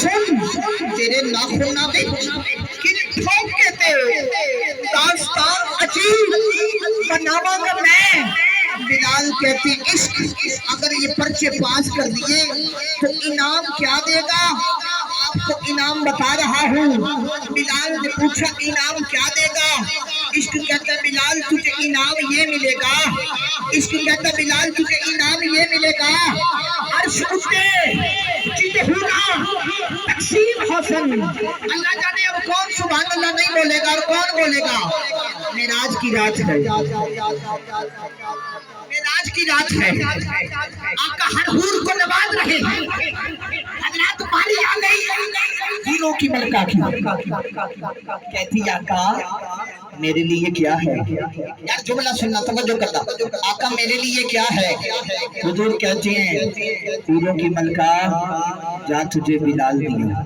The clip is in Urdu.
سن تیرے ناخنہ وچ کن ٹھوک کے تے داستان عجیب بناواں گا میں۔ بلال کہتے عشق اگر یہ پرچے پاس کر دیے تو انعام کیا دے گا؟ آپ کو انعام بتا رہا ہوں۔ بلال نے پوچھا انعام کیا دے گا؟ عشق کہتا ہے بلال تجھے انعام یہ ملے گا۔ عشق کہتا ہے بلال تجھے انعام یہ ملے گا، عرش اٹھے جدہورا تقسیم حسن۔ اللہ جانے اب کون سبحان اللہ نہیں بولے گا اور کون بولے گا؟ معراج کی رات ہے، معراج کی رات ہے، آقا ہر حور کو نواز رہے ہیں۔ حضرات باری آ گئی ہیروں کی ملکہ کی، کہتی آقا میرے لیے کیا ہے؟ یار جملہ سننا توجہ کرنا، آقا میرے لیے کیا ہے؟ حضور کہتے ہیں ہیروں کی ملکہ جا تجھے بلال دیا۔